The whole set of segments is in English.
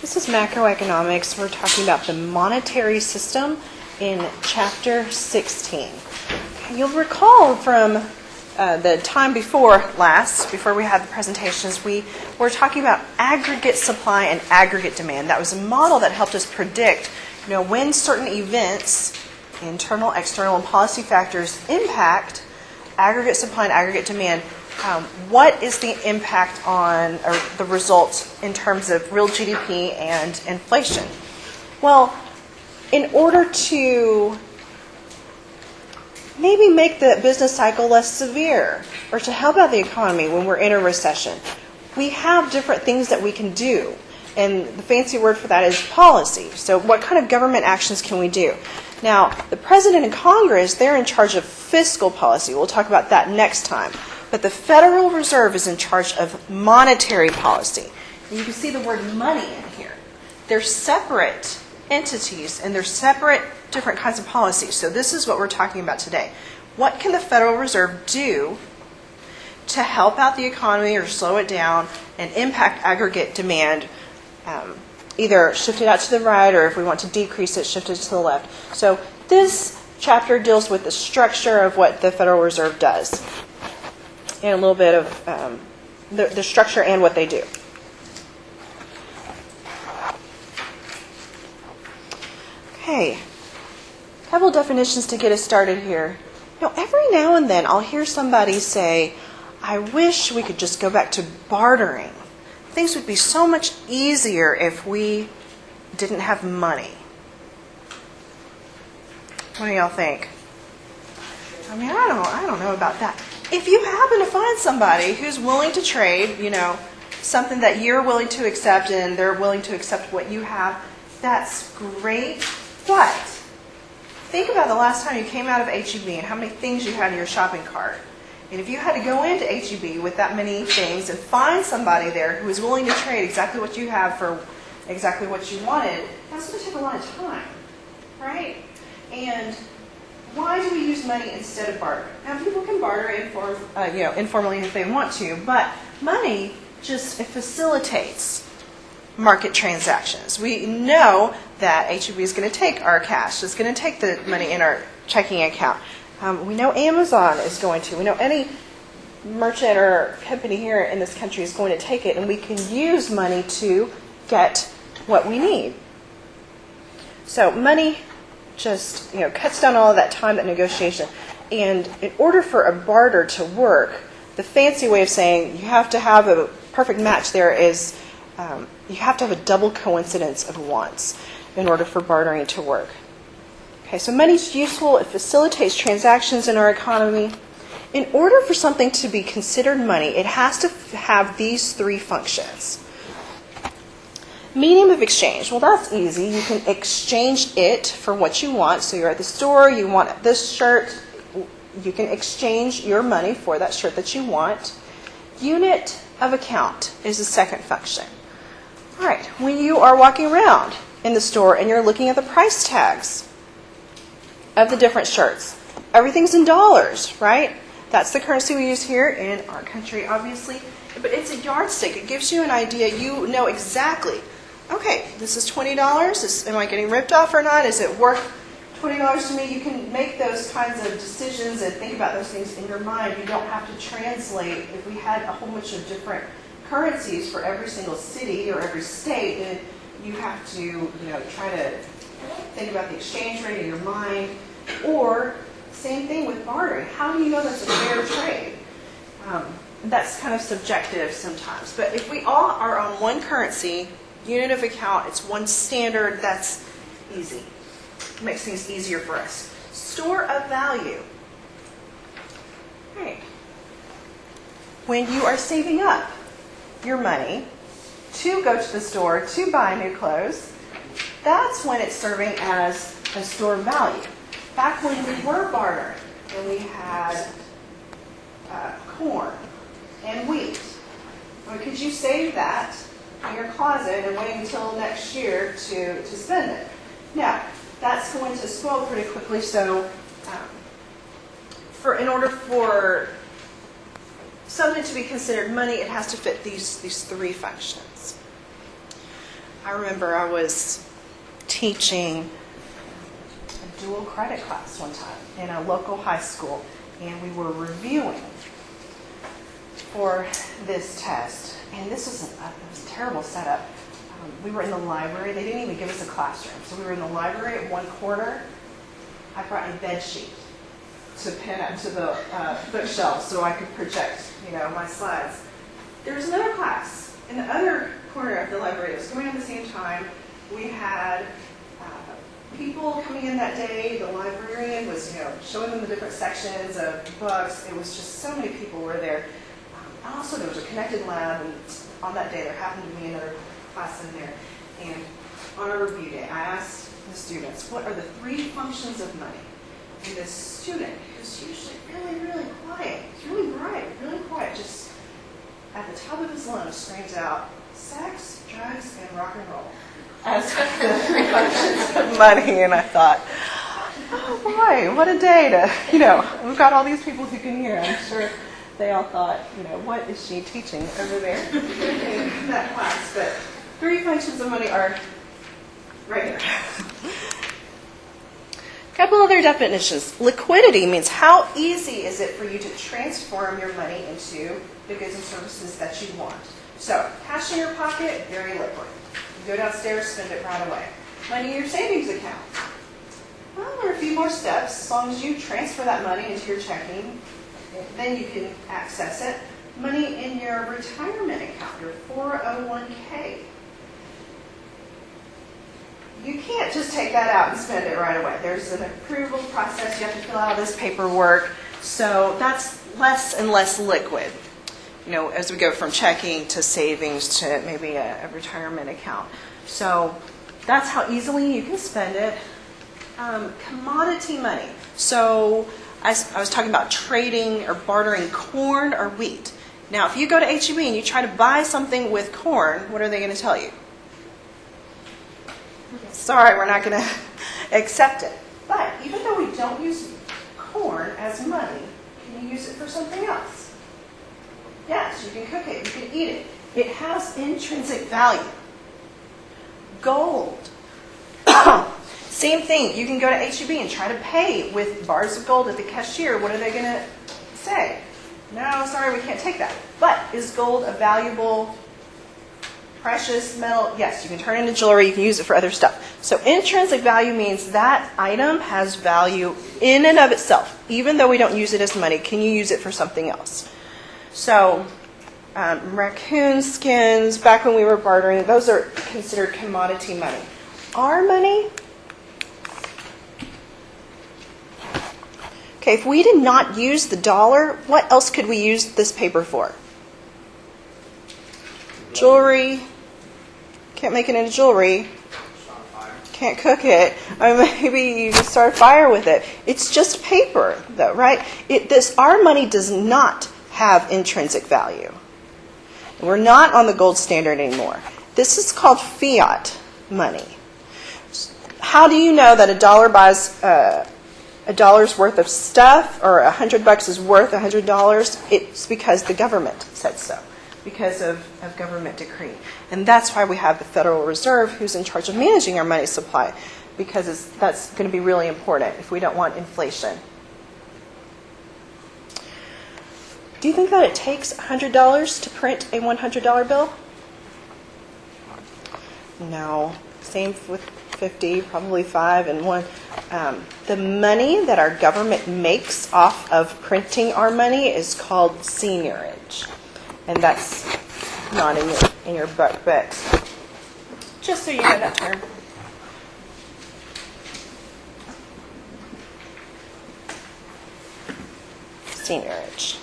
This is macroeconomics. We're talking about the monetary system in Chapter 16. You'll recall from the time before we had the presentations, we were talking about aggregate supply and aggregate demand. That was a model that helped us predict, when certain events, internal, external, and policy factors impact aggregate supply and aggregate demand. What is the impact on or the results in terms of real GDP and inflation? Well, in order to maybe make the business cycle less severe or to help out the economy when we're in a recession, we have different things that we can do. And the fancy word for that is policy. So what kind of government actions can we do? Now, the President and Congress, they're in charge of fiscal policy. We'll talk about that next time. But the Federal Reserve is in charge of monetary policy. And you can see the word money in here. They're separate entities and they're separate different kinds of policies. So this is what we're talking about today. What can the Federal Reserve do to help out the economy or slow it down and impact aggregate demand, either shift it out to the right or if we want to decrease it, shift it to the left. So this chapter deals with the structure of what the Federal Reserve does and a little bit of the structure and what they do. Okay, a couple definitions to get us started here. Every now and then I'll hear somebody say, I wish we could just go back to bartering. Things would be so much easier if we didn't have money. What do y'all think? I don't know about that. If you happen to find somebody who's willing to trade, something that you're willing to accept and they're willing to accept what you have, that's great. But think about the last time you came out of HEB and how many things you had in your shopping cart. And if you had to go into HEB with that many things and find somebody there who is willing to trade exactly what you have for exactly what you wanted, that's going to take a lot of time, right? And why do we use money instead of barter? Now, people can barter informally if they want to, but money it facilitates market transactions. We know that HEB is going to take our cash. It's going to take the money in our checking account. We know Amazon is going to. We know any merchant or company here in this country is going to take it, and we can use money to get what we need. So money just cuts down all of that time, that negotiation. And in order for a barter to work, the fancy way of saying you have to have a perfect match there is you have to have a double coincidence of wants in order for bartering to work. Okay, so money's useful. It facilitates transactions in our economy. In order for something to be considered money, it has to have these three functions. Medium of exchange. Well, that's easy. You can exchange it for what you want. So you're at the store, you want this shirt. You can exchange your money for that shirt that you want. Unit of account is the second function. All right, when you are walking around in the store and you're looking at the price tags of the different shirts, everything's in dollars, right? That's the currency we use here in our country, obviously. But it's a yardstick. It gives you an idea. You know exactly, okay, this is $20. Am I getting ripped off or not? Is it worth $20 to me? You can make those kinds of decisions and think about those things in your mind. You don't have to translate. If we had a whole bunch of different currencies for every single city or every state, then you have to try to think about the exchange rate in your mind. Or same thing with bartering. How do you know that's a fair trade? That's kind of subjective sometimes. But if we all are on one currency, unit of account, it's one standard, that's easy. It makes things easier for us. Store of value. Right. When you are saving up your money to go to the store to buy new clothes, that's when it's serving as a store of value. Back when we were bartering, when we had corn and wheat, could you save that in your closet and wait until next year to spend it? No, that's going to spoil pretty quickly. So, in order for something to be considered money, it has to fit these three functions. I remember I was teaching a dual credit class one time in a local high school, and we were reviewing for this test. And this was it was a terrible setup. We were in the library. They didn't even give us a classroom. So we were in the library at one corner. I brought a bed sheet to pin up to the bookshelf so I could project, my slides. There was another class in the other corner of the library. It was going at the same time. We had people coming in that day. The librarian was, showing them the different sections of books. It was just so many people were there. Also, there was a connected lab, and on that day there happened to be another class in there. And on our review day, I asked the students, what are the 3 functions of money? And this student, who's usually really, really quiet, he's really bright, really quiet, just at the top of his lungs screams out, sex, drugs, and rock and roll as the 3 functions of money. And I thought, oh boy, what a day to, we've got all these people who can hear. I'm sure they all thought, what is she teaching over there in that class? But 3 functions of money are right here. A couple other definitions. Liquidity means how easy is it for you to transform your money into the goods and services that you want. So, cash in your pocket, very liquid. You go downstairs, spend it right away. Money in your savings account. Well, there are a few more steps. As long as you transfer that money into your checking, then you can access it. Money in your retirement account, your 401k. You can't just take that out and spend it right away. There's an approval process. You have to fill out all this paperwork. So that's less and less liquid, as we go from checking to savings to maybe a retirement account. So that's how easily you can spend it. Commodity money. So I was talking about trading or bartering corn or wheat. Now, if you go to H-E-B and you try to buy something with corn, what are they going to tell you? Sorry, we're not going to accept it. But even though we don't use corn as money, can you use it for something else? Yes, you can cook it, you can eat it. It has intrinsic value. Gold. Same thing, you can go to H-E-B and try to pay with bars of gold at the cashier. What are they going to say? No, sorry, we can't take that. But is gold a valuable, precious metal? Yes, you can turn it into jewelry, you can use it for other stuff. So intrinsic value means that item has value in and of itself. Even though we don't use it as money, can you use it for something else? So raccoon skins, back when we were bartering, those are considered commodity money. Our money, okay, if we did not use the dollar, what else could we use this paper for? Jewelry. Can't make it into jewelry. Can't cook it. Or maybe you just start a fire with it. It's just paper, though, right? Our money does not have intrinsic value. We're not on the gold standard anymore. This is called fiat money. How do you know that $1 buys $1's worth of stuff, or $100 is worth $100? It's because the government said so, because of government decree. And that's why we have the Federal Reserve, who's in charge of managing our money supply, because that's going to be really important if we don't want inflation. Do you think that it takes $100 to print a $100 bill? No. Same with 50, probably 5 and 1. The money that our government makes off of printing our money is called seigniorage. And that's not in your books. Just so you know that term. Seigniorage.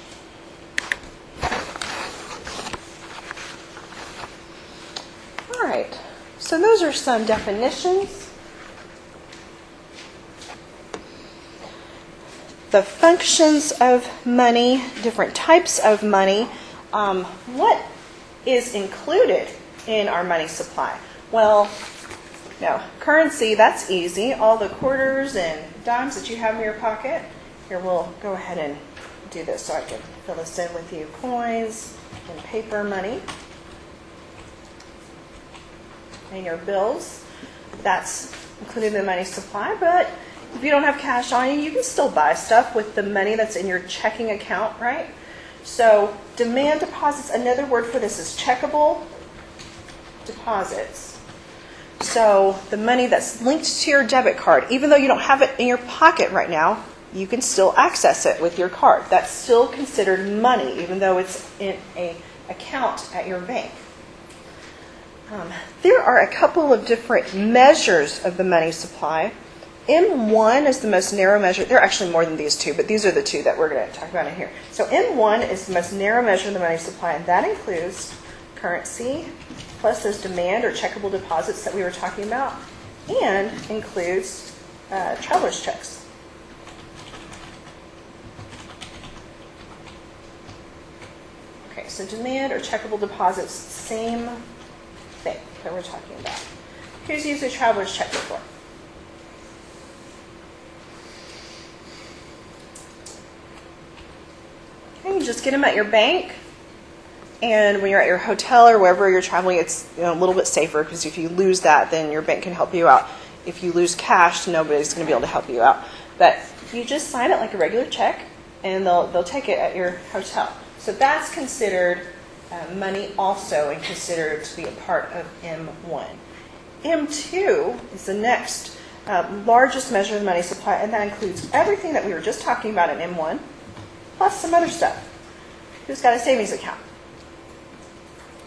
All right. So those are some definitions. The functions of money, different types of money. What is included in our money supply? Well, no, currency, that's easy. All the quarters and dimes that you have in your pocket. Here, we'll go ahead and do this so I can fill this in with you. Coins and paper money. and your bills. That's included in the money supply, but if you don't have cash on you, you can still buy stuff with the money that's in your checking account, right? So demand deposits, another word for this is checkable deposits. So the money that's linked to your debit card, even though you don't have it in your pocket right now, you can still access it with your card. That's still considered money, even though it's in an account at your bank. There are a couple of different measures of the money supply. M1 is the most narrow measure. There are actually more than these two, but these are the two that we're going to talk about in here. So M1 is the most narrow measure of the money supply, and that includes currency, plus those demand or checkable deposits that we were talking about, and includes traveler's checks. Okay, so demand or checkable deposits, same thing that we're talking about. Who's used a traveler's check before? Okay, you just get them at your bank, and when you're at your hotel or wherever you're traveling, it's a little bit safer because if you lose that, then your bank can help you out. If you lose cash, nobody's going to be able to help you out. But you just sign it like a regular check, and they'll take it at your hotel. So that's considered money also, and considered to be a part of M1. M2 is the next largest measure of money supply, and that includes everything that we were just talking about in M1, plus some other stuff. Who's got a savings account?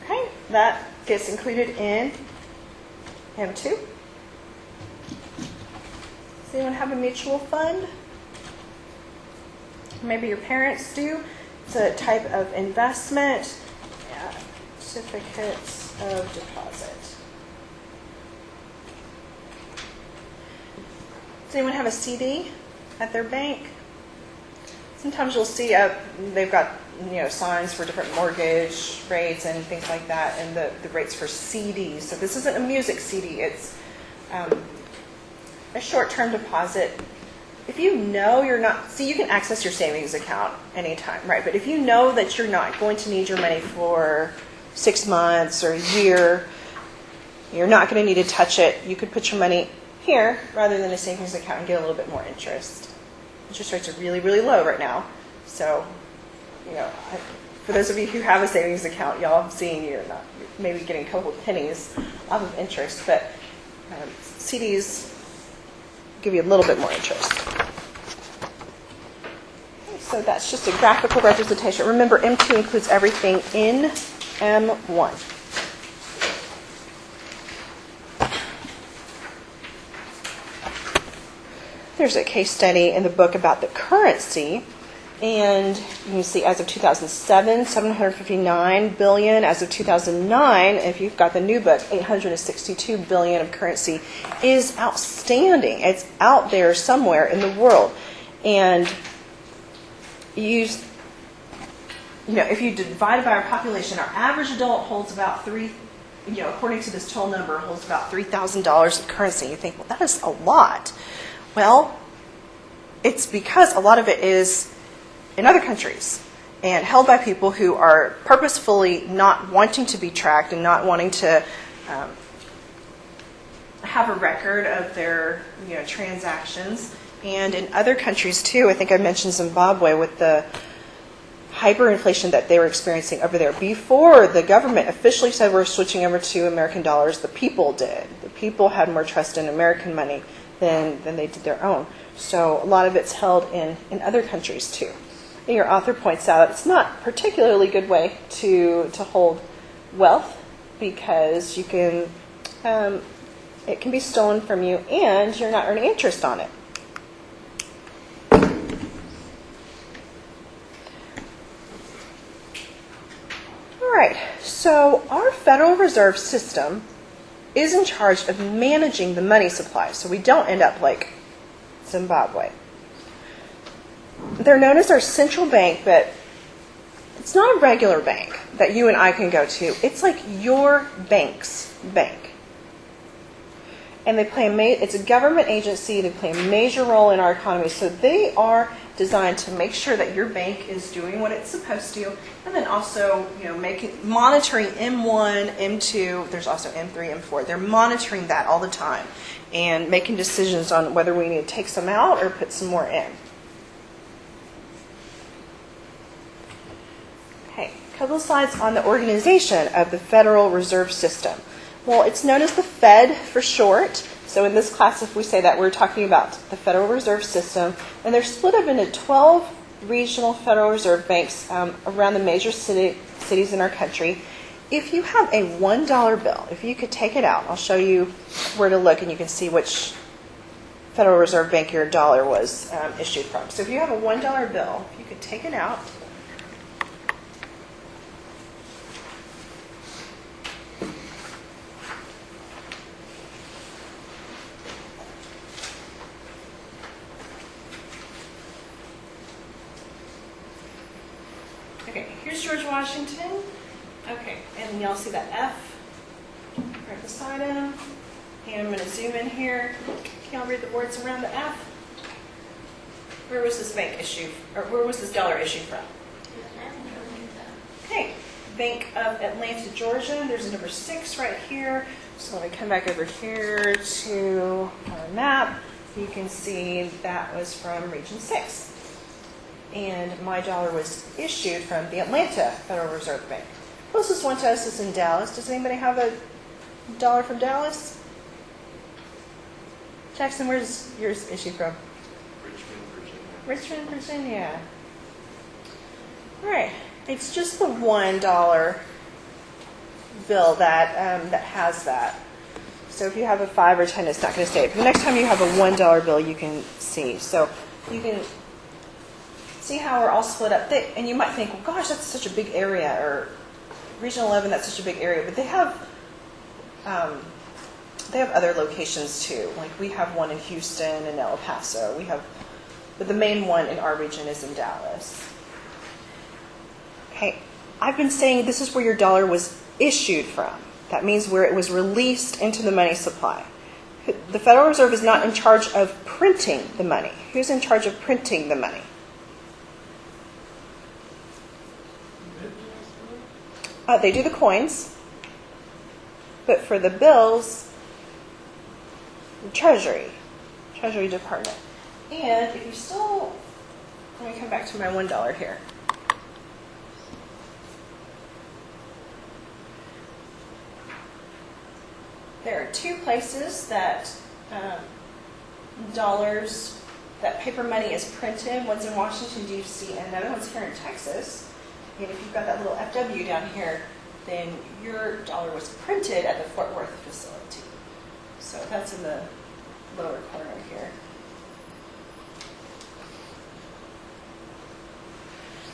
Okay, that gets included in M2. Does anyone have a mutual fund? Maybe your parents do. It's a type of investment. Yeah, certificates of deposit. Does anyone have a CD at their bank? Sometimes you'll see they've got signs for different mortgage rates and things like that, and the rates for CDs. So this isn't a music CD; it's a short-term deposit. If you know you're not, see, you can access your savings account anytime, right? But if you know that you're not going to need your money for 6 months or a year, you're not going to need to touch it. You could put your money here rather than a savings account and get a little bit more interest. Interest rates are really, really low right now. So, for those of you who have a savings account, y'all have seen you're not maybe getting a couple of pennies off of interest, but CDs give you a little bit more interest. Okay, so that's just a graphical representation. Remember, M2 includes everything in M1. There's a case study in the book about the currency, and you can see as of 2007, 759 billion. As of 2009, if you've got the new book, 862 billion of currency is outstanding. It's out there somewhere in the world. And if you divide it by our population, our average adult holds about according to this total number, holds about $3,000 of currency. You think, well, that is a lot. Well, it's because a lot of it is in other countries and held by people who are purposefully not wanting to be tracked and not wanting to have a record of their transactions. And in other countries too, I think I mentioned Zimbabwe with the hyperinflation that they were experiencing over there. Before the government officially said we're switching over to American dollars, the people did. The people had more trust in American money than they did their own. So a lot of it's held in other countries too. And your author points out it's not a particularly good way to hold wealth because you can it can be stolen from you and you're not earning interest on it. All right, so our Federal Reserve System is in charge of managing the money supply, so we don't end up like Zimbabwe. They're known as our central bank, but it's not a regular bank that you and I can go to. It's like your bank's bank. And they play it's a government agency. They play a major role in our economy. So they are designed to make sure that your bank is doing what it's supposed to, and then also, monitoring M1, M2. There's also M3, M4. They're monitoring that all the time and making decisions on whether we need to take some out or put some more in. Okay, a couple of slides on the organization of the Federal Reserve System. Well, it's known as the Fed for short. So in this class, if we say that, we're talking about the Federal Reserve System. And they're split up into 12 regional Federal Reserve banks around the major cities in our country. If you have a $1 bill, if you could take it out, I'll show you where to look and you can see which Federal Reserve Bank your dollar was issued from. So if you have a $1 bill, if you could take it out. Okay, here's George Washington. Okay, and y'all see that F right beside him. And I'm going to zoom in here. Can y'all read the words around the F? Where was this bank issued, or where was this dollar issued from? Okay, Bank of Atlanta, Georgia. There's a number 6 right here. So when I come back over here to our map, you can see that was from Region 6. And my dollar was issued from the Atlanta Federal Reserve Bank. Closest one to us is in Dallas. Does anybody have a dollar from Dallas? Jackson, where's yours issued from? Richmond, Virginia. All right. It's just the $1 bill that has that. So if you have a 5 or 10, it's not going to stay. But the next time you have a $1 bill, you can see. So you can see how we're all split up. And you might think, well, gosh, that's such a big area, or Region 11, that's such a big area. But they have other locations too. Like we have one in Houston and El Paso. But the main one in our region is in Dallas. Okay, I've been saying this is where your dollar was issued from. That means where it was released into the money supply. The Federal Reserve is not in charge of printing the money. Who's in charge of printing the money? They do the coins, but for the bills, the Treasury Department. And if you still, let me come back to my $1 here. There are 2 places that dollars, that paper money is printed. One's in Washington, D.C., and another one's here in Texas. And if you've got that little FW down here, then your dollar was printed at the Fort Worth facility. So that's in the lower corner here.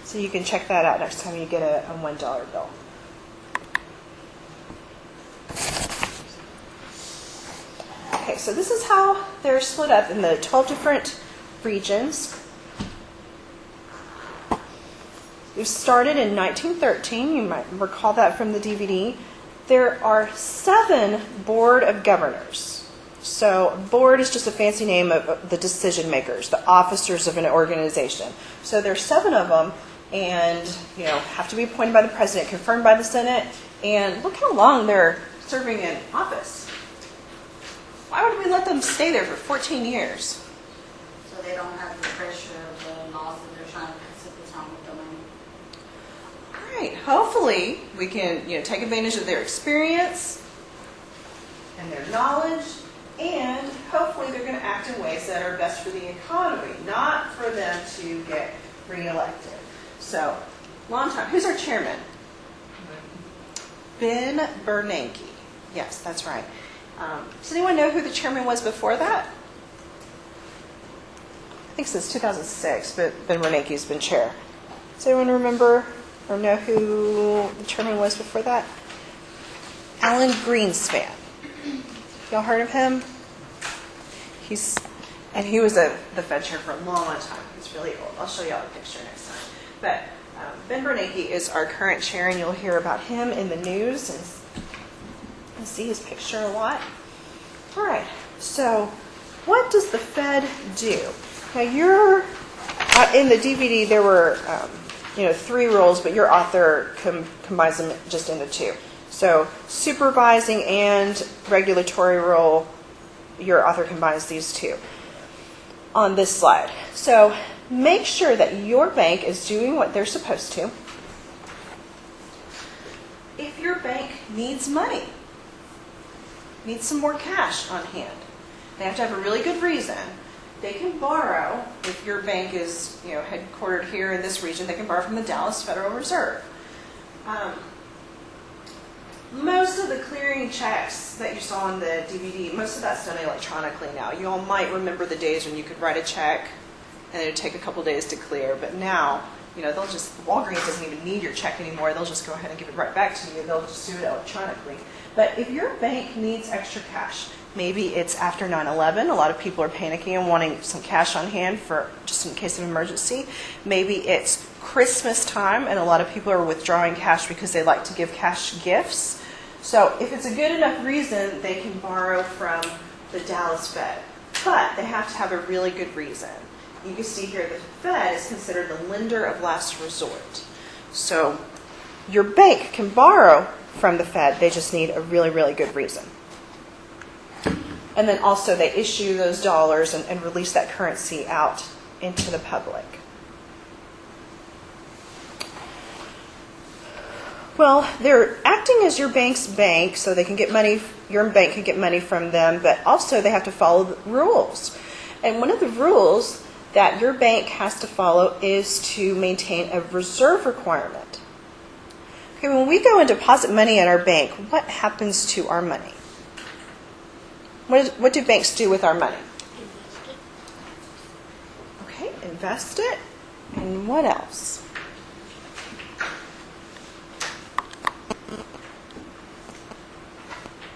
So you can check that out next time you get a $1 bill. Okay, so this is how they're split up in the 12 different regions. It started in 1913. You might recall that from the DVD. There are 7 board of governors. So board is just a fancy name of the decision makers, the officers of an organization. So there's 7 of them, and have to be appointed by the president, confirmed by the Senate. And look how long they're serving in office. Why would we let them stay there for 14 years? So they don't have the pressure of the laws that they're trying to pass at the time with the money. All right. Hopefully, we can take advantage of their experience and their knowledge, and hopefully they're going to act in ways that are best for the economy, not for them to get reelected. So, long time. Who's our chairman? Ben Bernanke. Yes, that's right. Does anyone know who the chairman was before that? I think since 2006, but Ben Bernanke's been chair. Does anyone remember or know who the chairman was before that? Alan Greenspan. Y'all heard of him? He was the Fed chair for a long, long time. He's really old. I'll show y'all a picture next time. But Ben Bernanke is our current chair, and you'll hear about him in the news and see his picture a lot. All right, so what does the Fed do? Now, in the DVD there were, 3 rules, but your author combines them just into 2. So supervising and regulatory rule, your author combines these 2 on this slide. So make sure that your bank is doing what they're supposed to. If your bank needs money, needs some more cash on hand, they have to have a really good reason. They can borrow, if your bank is headquartered here in this region, they can borrow from the Dallas Federal Reserve. Most of the clearing checks that you saw on the DVD, most of that's done electronically now. You all might remember the days when you could write a check and it would take a couple days to clear, but now, they'll just, Walgreens doesn't even need your check anymore. They'll just go ahead and give it right back to you. They'll just do it electronically. But if your bank needs extra cash, maybe it's after 9/11. A lot of people are panicking and wanting some cash on hand for just in case of emergency. Maybe it's Christmas time and a lot of people are withdrawing cash because they like to give cash gifts. So if it's a good enough reason, they can borrow from the Dallas Fed. But they have to have a really good reason. You can see here the Fed is considered the lender of last resort. So your bank can borrow from the Fed. They just need a really, really good reason. And then also they issue those dollars and release that currency out into the public. Well, they're acting as your bank's bank, so they can get money, your bank can get money from them, but also they have to follow the rules. And one of the rules that your bank has to follow is to maintain a reserve requirement. Okay, when we go and deposit money at our bank, what happens to our money? What do banks do with our money? Okay, invest it. And what else?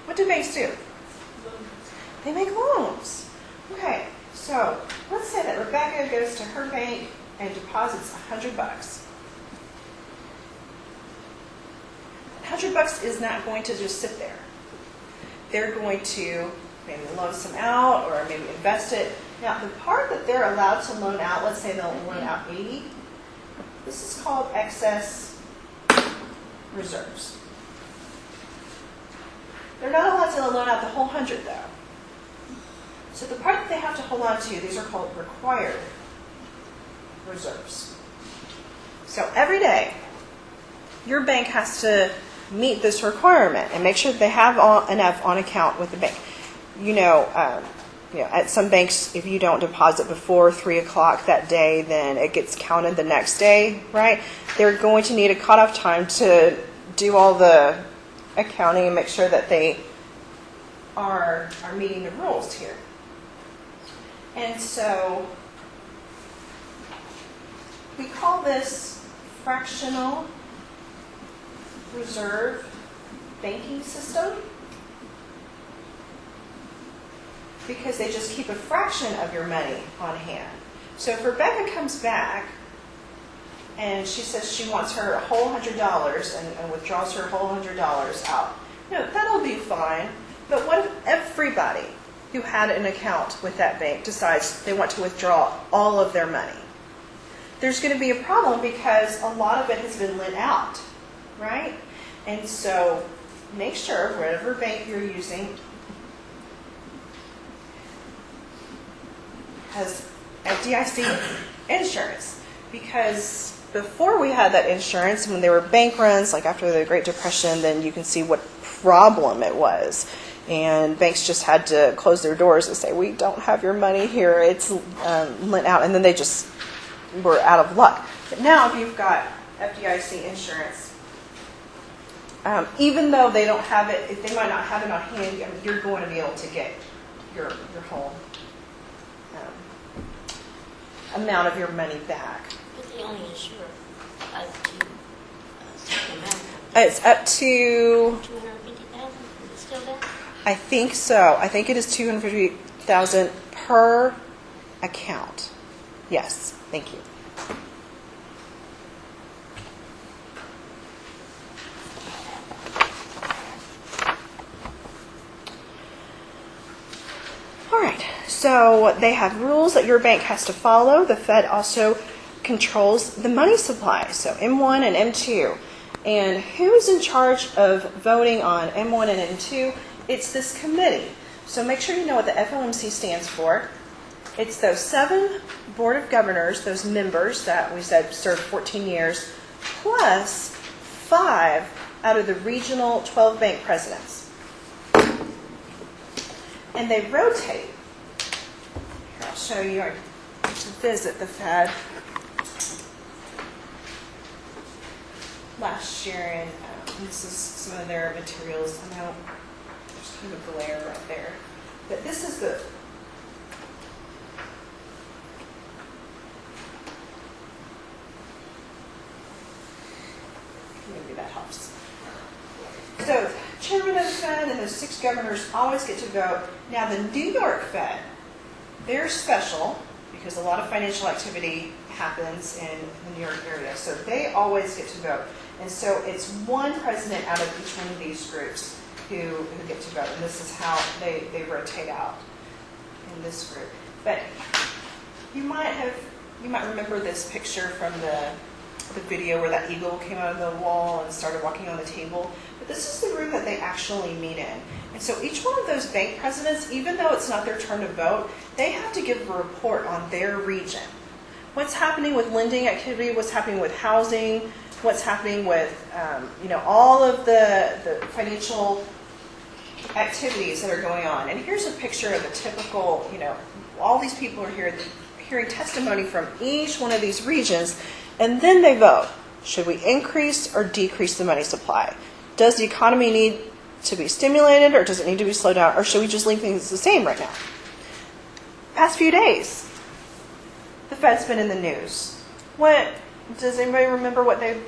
What do banks do? They make loans. Okay, so let's say that Rebecca goes to her bank and deposits $100. $100 is not going to just sit there. They're going to maybe loan some out or maybe invest it. Now, the part that they're allowed to loan out, let's say they'll loan out 80, this is called excess reserves. They're not allowed to loan out the whole 100 though. So the part that they have to hold on to, these are called required reserves. So every day, your bank has to meet this requirement and make sure that they have enough on account with the bank. At some banks, if you don't deposit before 3 o'clock that day, then it gets counted the next day, right? They're going to need a cutoff time to do all the accounting and make sure that they are meeting the rules here. And so we call this fractional reserve banking system because they just keep a fraction of your money on hand. So if Rebecca comes back and she says she wants her whole $100 and withdraws her whole $100 out, that'll be fine. But what if everybody who had an account with that bank decides they want to withdraw all of their money? There's going to be a problem because a lot of it has been lent out, right? And so make sure whatever bank you're using has FDIC insurance, because before we had that insurance, when there were bank runs, like after the Great Depression, then you can see what problem it was. And banks just had to close their doors and say, we don't have your money here, it's lent out. And then they just were out of luck. But now if you've got FDIC insurance, even though they don't have it, if they might not have it on hand, you're going to be able to get your whole amount of your money back. But they only insure up to a certain amount. It's up to 250,000. Is it still there? I think so. I think it is $250,000 per account. Yes, thank you. All right. So they have rules that your bank has to follow. The Fed also controls the money supply, so M1 and M2. And who's in charge of voting on M1 and M2? It's this committee. So make sure you know what the FOMC stands for. It's those 7 Board of Governors, those members that we said served 14 years, plus 5 out of the regional 12 bank presidents. And they rotate. Here, I'll show you. I used to visit the Fed last year, and this is some of their materials. I know there's kind of glare right there, but this is the maybe that helps. So, chairman of the Fed and those 6 governors always get to vote. Now, the New York Fed, they're special because a lot of financial activity happens in the New York area, so they always get to vote. And so it's one president out of each one of these groups who get to vote, and this is how they rotate out in this group. But you might remember this picture from the video where that eagle came out of the wall and started walking on the table. But this is the room that they actually meet in. And so each one of those bank presidents, even though it's not their turn to vote, they have to give a report on their region. What's happening with lending activity, what's happening with housing, what's happening with all of the financial activities that are going on. And here's a picture of a typical, all these people are here hearing testimony from each one of these regions, and then they vote. Should we increase or decrease the money supply? Does the economy need to be stimulated, or does it need to be slowed down, or should we just leave things the same right now? Past few days, the Fed's been in the news. What does anybody remember? What the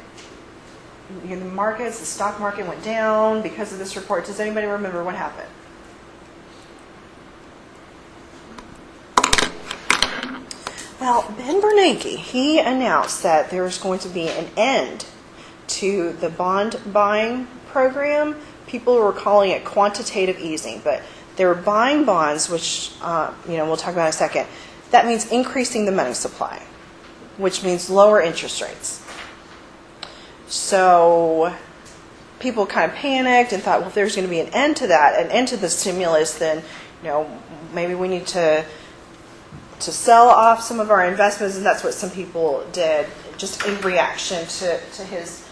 markets, the stock market went down because of this report. Does anybody remember what happened? Well, Ben Bernanke, he announced that there's going to be an end to the bond buying program. People were calling it quantitative easing, but they were buying bonds, which we'll talk about in a second. That means increasing the money supply, which means lower interest rates. So people kind of panicked and thought, well, if there's going to be an end to that, an end to the stimulus, then maybe we need to sell off some of our investments, and that's what some people did, just in reaction to his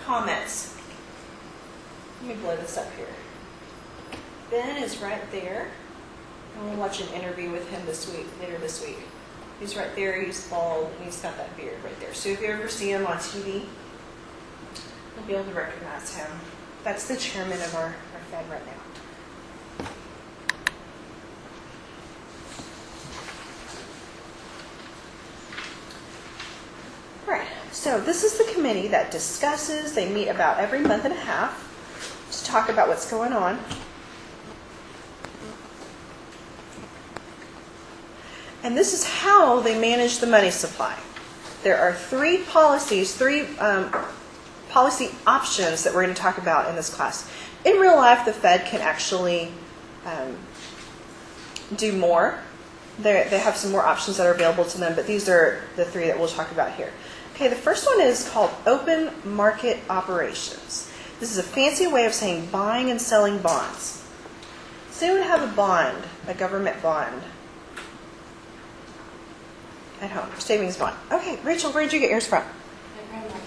comments. Let me blow this up here. Ben is right there. I'm going to watch an interview with him later this week. He's right there, he's bald, and he's got that beard right there. So if you ever see him on TV, you'll be able to recognize him. That's the chairman of our Fed right now. All right, so this is the committee that discusses. They meet about every month and a half to talk about what's going on. And this is how they manage the money supply. There are 3 policy options that we're going to talk about in this class. In real life, the Fed can actually do more. They have some more options that are available to them, but these are the 3 that we'll talk about here. Okay, the first one is called open market operations. This is a fancy way of saying buying and selling bonds. Does anyone have a bond, a government bond? At home, savings bond. Okay, Rachel, where did you get yours from? My grandmother.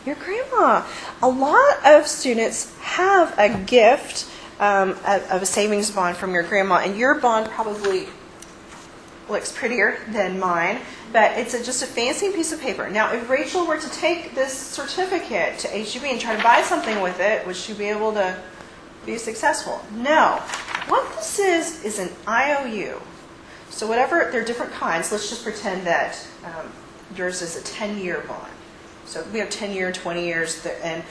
Your grandma. A lot of students have a gift of a savings bond from your grandma, and your bond probably looks prettier than mine, but it's just a fancy piece of paper. Now, if Rachel were to take this certificate to HEB and try to buy something with it, would she be able to be successful? No. What this is an IOU. So whatever, there are different kinds. Let's just pretend that yours is a 10-year bond. So we have 10-year, 20 years, and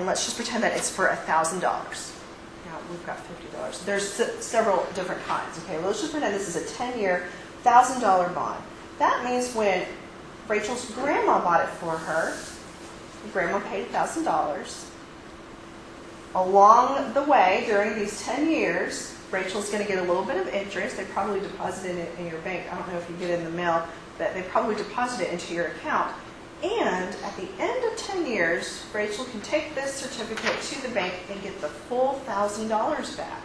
let's just pretend that it's for $1,000. Now we've got $50. There's several different kinds. Okay, let's just pretend this is a 10-year, $1,000 bond. That means when Rachel's grandma bought it for her, grandma paid $1,000. Along the way, during these 10 years, Rachel's going to get a little bit of interest. They probably deposited it in your bank. I don't know if you get it in the mail. that they probably deposit it into your account. And at the end of 10 years, Rachel can take this certificate to the bank and get the full $1,000 back.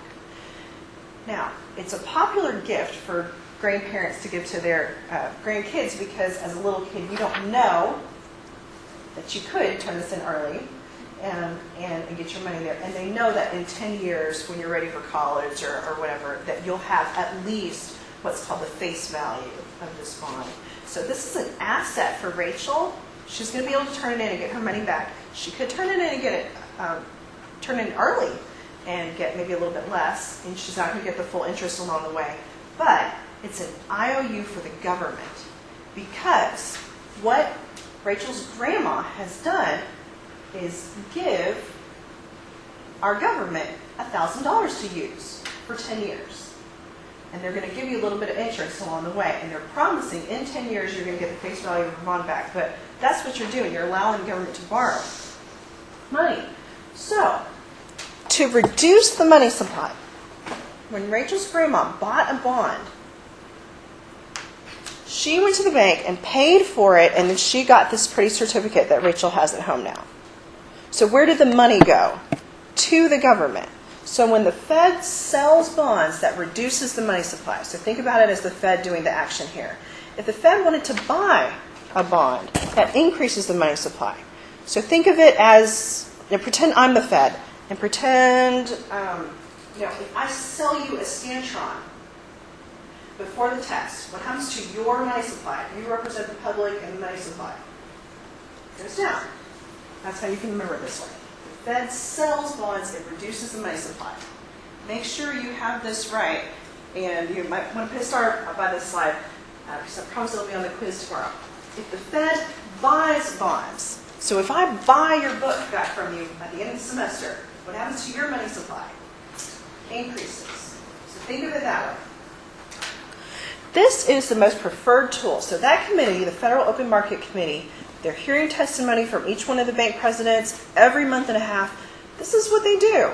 Now, it's a popular gift for grandparents to give to their grandkids because as a little kid, you don't know that you could turn this in early and get your money there. And they know that in 10 years, when you're ready for college or whatever, that you'll have at least what's called the face value of this bond. So this is an asset for Rachel. She's going to be able to turn it in and get her money back. She could turn it in and get it, turn it in early and get maybe a little bit less, and she's not going to get the full interest along the way. But it's an IOU for the government because what Rachel's grandma has done is give our government $1,000 to use for 10 years. And they're going to give you a little bit of interest along the way. And they're promising in 10 years you're going to get the face value of your bond back. But that's what you're doing. You're allowing the government to borrow money. So, to reduce the money supply, when Rachel's grandma bought a bond, she went to the bank and paid for it, and then she got this pretty certificate that Rachel has at home now. So where did the money go? To the government. So when the Fed sells bonds, that reduces the money supply. So think about it as the Fed doing the action here. If the Fed wanted to buy a bond, that increases the money supply. So think of it as, pretend I'm the Fed, and pretend, if I sell you a Scantron before the test, what happens to your money supply? You represent the public and the money supply. It goes down. That's how you can remember it this way. The Fed sells bonds, it reduces the money supply. Make sure you have this right, and you might want to put a star by this slide, because I promise it'll be on the quiz tomorrow. If the Fed buys bonds, so if I buy your book back from you at the end of the semester, what happens to your money supply? Increases. So think of it that way. This is the most preferred tool. So that committee, the Federal Open Market Committee, they're hearing testimony from each one of the bank presidents every month and a half. This is what they do.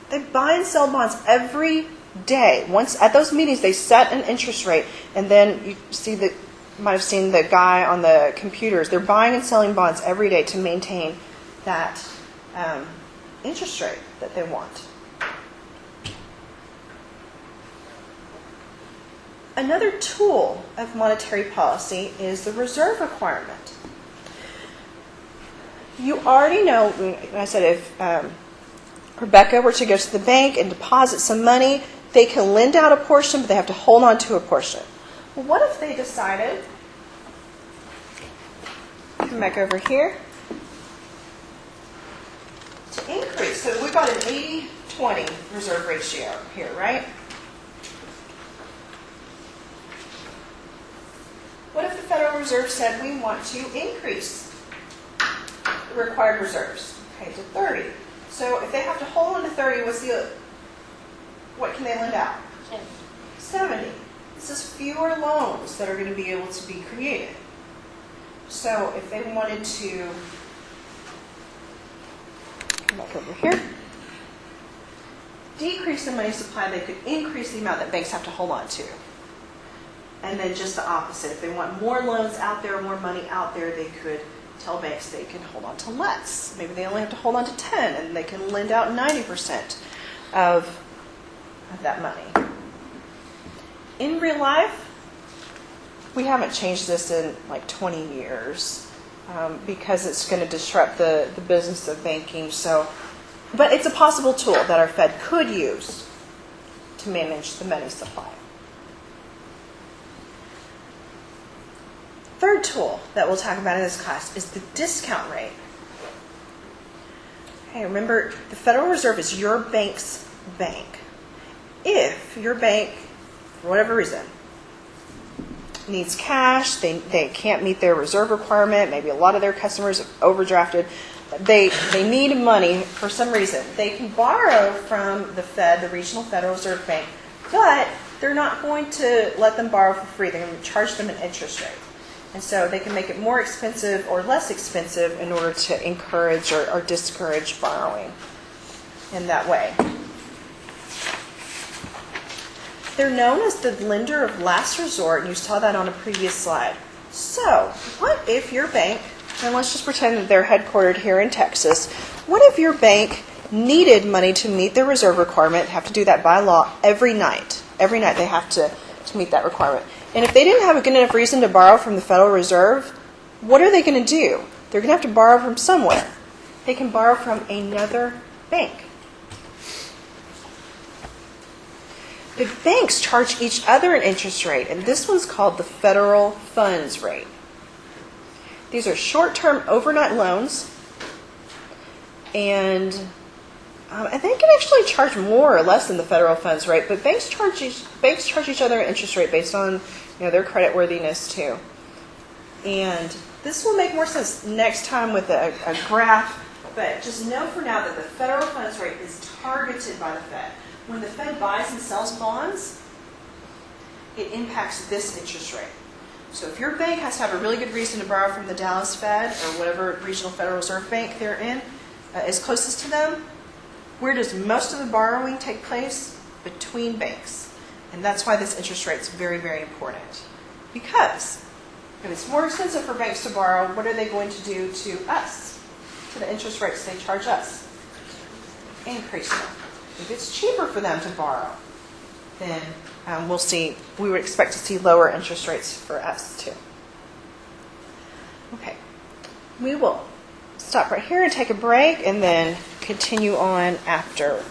They buy and sell bonds every day. Once at those meetings, they set an interest rate, and then you see you might have seen the guy on the computers. They're buying and selling bonds every day to maintain that interest rate that they want. Another tool of monetary policy is the reserve requirement. You already know, I said if Rebecca were to go to the bank and deposit some money, they can lend out a portion, but they have to hold on to a portion. Well, what if they decided, come back over here, to increase? So we've got an 80-20 reserve ratio here, right? What if the Federal Reserve said we want to increase the required reserves, okay, to 30? So if they have to hold on to 30, what can they lend out? 70. This is fewer loans that are going to be able to be created. So if they wanted to, come back over here, decrease the money supply, they could increase the amount that banks have to hold on to. And then just the opposite. If they want more loans out there, more money out there, they could tell banks they can hold on to less. Maybe they only have to hold on to 10, and they can lend out 90% of that money. In real life, we haven't changed this in like 20 years because it's going to disrupt the business of banking. But it's a possible tool that our Fed could use to manage the money supply. Third tool that we'll talk about in this class is the discount rate. Okay, remember, the Federal Reserve is your bank's bank. If your bank, for whatever reason, needs cash, they can't meet their reserve requirement, maybe a lot of their customers have overdrafted, they need money for some reason, they can borrow from the Fed, the Regional Federal Reserve Bank, but they're not going to let them borrow for free. They're going to charge them an interest rate. And so they can make it more expensive or less expensive in order to encourage or discourage borrowing in that way. They're known as the lender of last resort, and you saw that on a previous slide. So, what if your bank, and let's just pretend that they're headquartered here in Texas, what if your bank needed money to meet their reserve requirement, have to do that by law every night? Every night they have to meet that requirement. And if they didn't have a good enough reason to borrow from the Federal Reserve, what are they going to do? They're going to have to borrow from somewhere. They can borrow from another bank. The banks charge each other an interest rate, and this one's called the federal funds rate. These are short-term overnight loans, and they can actually charge more or less than the federal funds rate, but banks charge each other an interest rate based on their credit worthiness too. And this will make more sense next time with a graph, but just know for now that the federal funds rate is targeted by the Fed. When the Fed buys and sells bonds, it impacts this interest rate. So if your bank has to have a really good reason to borrow from the Dallas Fed or whatever regional Federal Reserve Bank they're in, is closest to them, where does most of the borrowing take place? Between banks. And that's why this interest rate is very, very important. Because if it's more expensive for banks to borrow, what are they going to do to us? To the interest rates they charge us? Increase them. If it's cheaper for them to borrow, then we would expect to see lower interest rates for us too. Okay, we will stop right here and take a break and then continue on after